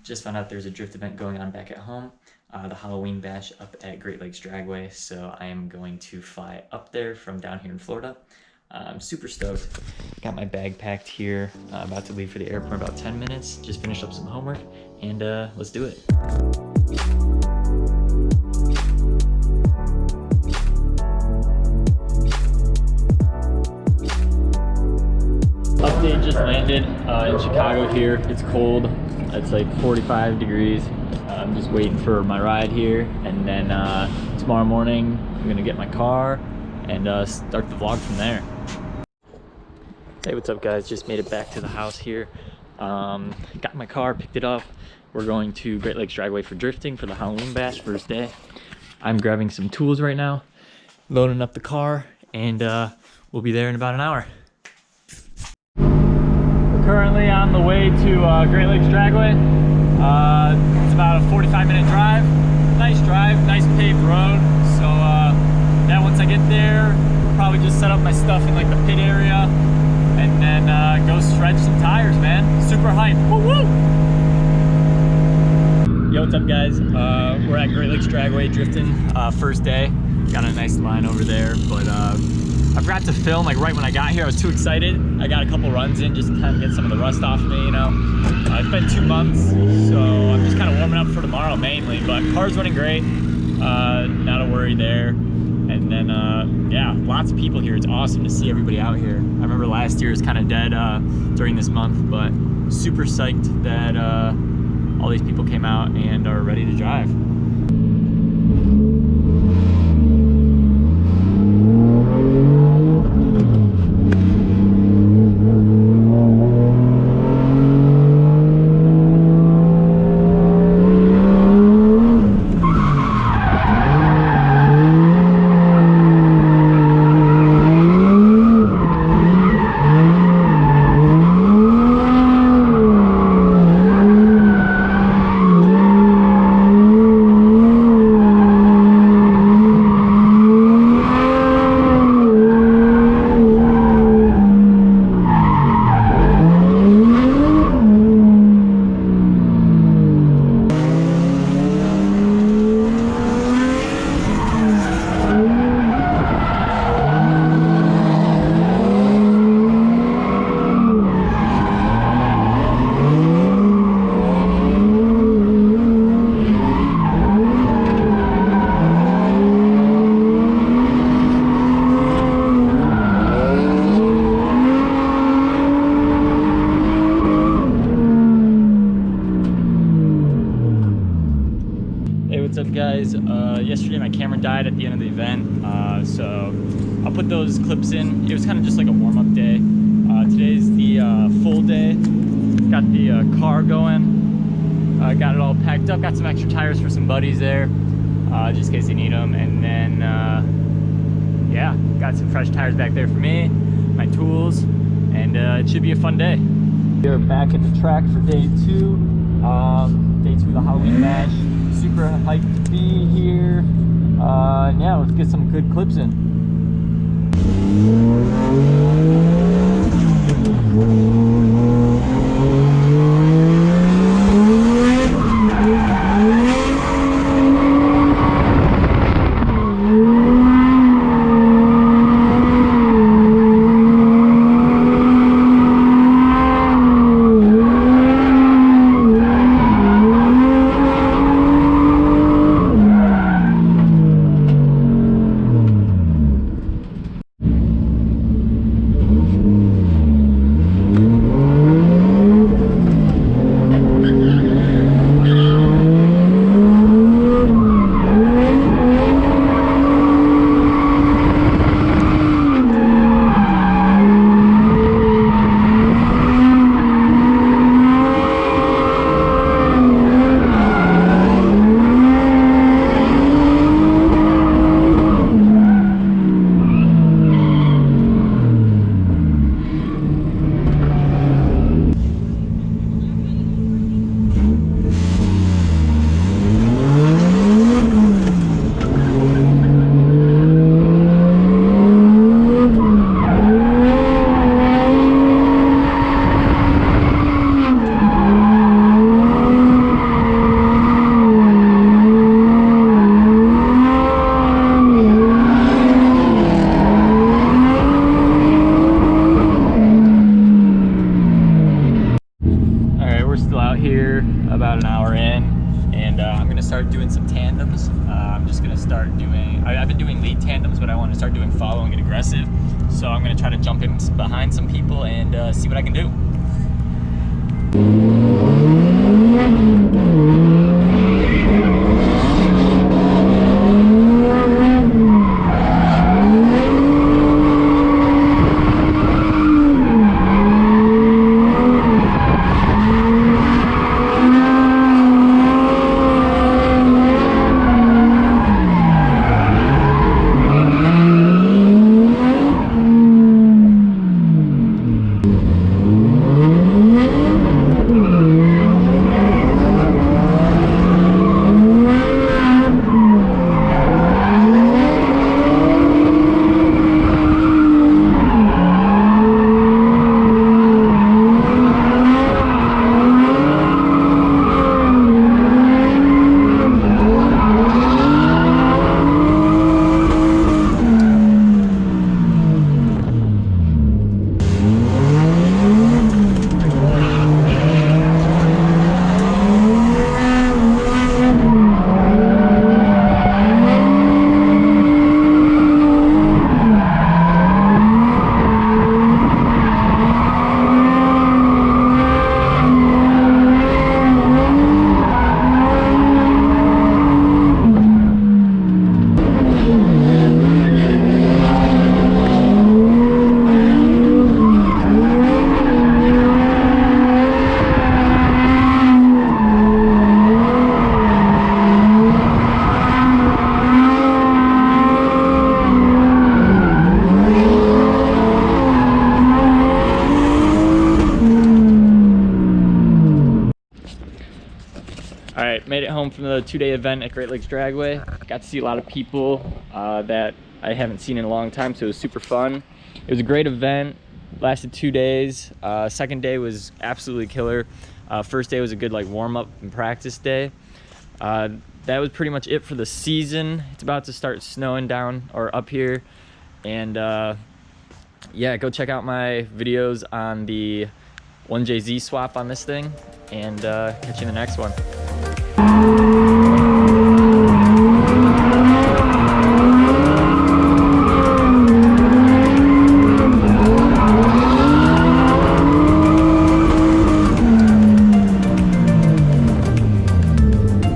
Just found out there's a drift event going on back at home, the Halloween bash up at Great Lakes Dragaway, so I am going to fly up there from down here in Florida. I'm super stoked. Got my bag packed here, about to leave for the airport in about 10 minutes. Just finished up some homework, and let's do it. Update, just landed in Chicago here. It's cold. It's like 45 degrees. I'm just waiting for my ride here, and then tomorrow morning I'm gonna get my car and start the vlog from there. Hey, what's up guys? Just made it back to the house here. Got my car, picked it up. We're going to Great Lakes Dragaway for drifting for the Halloween bash, first day. I'm grabbing some tools right now, loading up the car, and we'll be there in about an hour. Currently on the way to Great Lakes Dragaway. It's about a 45-minute drive. Nice drive, nice paved road. So yeah, once I get there, I'll probably just set up my stuff in like the pit area and then go stretch some tires, man. Super hyped. Woo woo! Yo, what's up guys? We're at Great Lakes Dragaway drifting, first day. Got a nice line over there, but I forgot to film like right when I got here. I was too excited. I got a couple runs in just to kind of get some of the rust off of me, you know. It's been 2 months, so I'm just kind of warming up for tomorrow mainly, but car's running great. Not a worry there. And then, yeah, lots of people here. It's awesome to see everybody out here. I remember last year was kind of dead during this month, but super psyched that all these people came out and are ready to drive. What's up guys? Yesterday my camera died at the end of the event, so I'll put those clips in. It was kind of just like a warm-up day. Today's the full day. Got the car going, got it all packed up, got some extra tires for some buddies there, just in case they need them, and then yeah, got some fresh tires back there for me, my tools, and it should be a fun day. We're back at the track for day 2. Day 2 of the Halloween bash. Super hyped to be here. And yeah, let's get some good clips in. here about an hour in, and I'm gonna start doing some tandems. I'm just gonna start doing, I've been doing lead tandems, but I want to start doing following and aggressive. So I'm gonna try to jump in behind some people and see what I can do. All right, made it home from the 2-day event at Great Lakes Dragaway. Got to see a lot of people that I haven't seen in a long time, so it was super fun. It was a great event, lasted 2 days. Second day was absolutely killer. First day was a good like warm-up and practice day. That was pretty much it for the season. It's about to start snowing down or up here. And yeah, go check out my videos on the 1JZ swap on this thing, and catch you in the next one.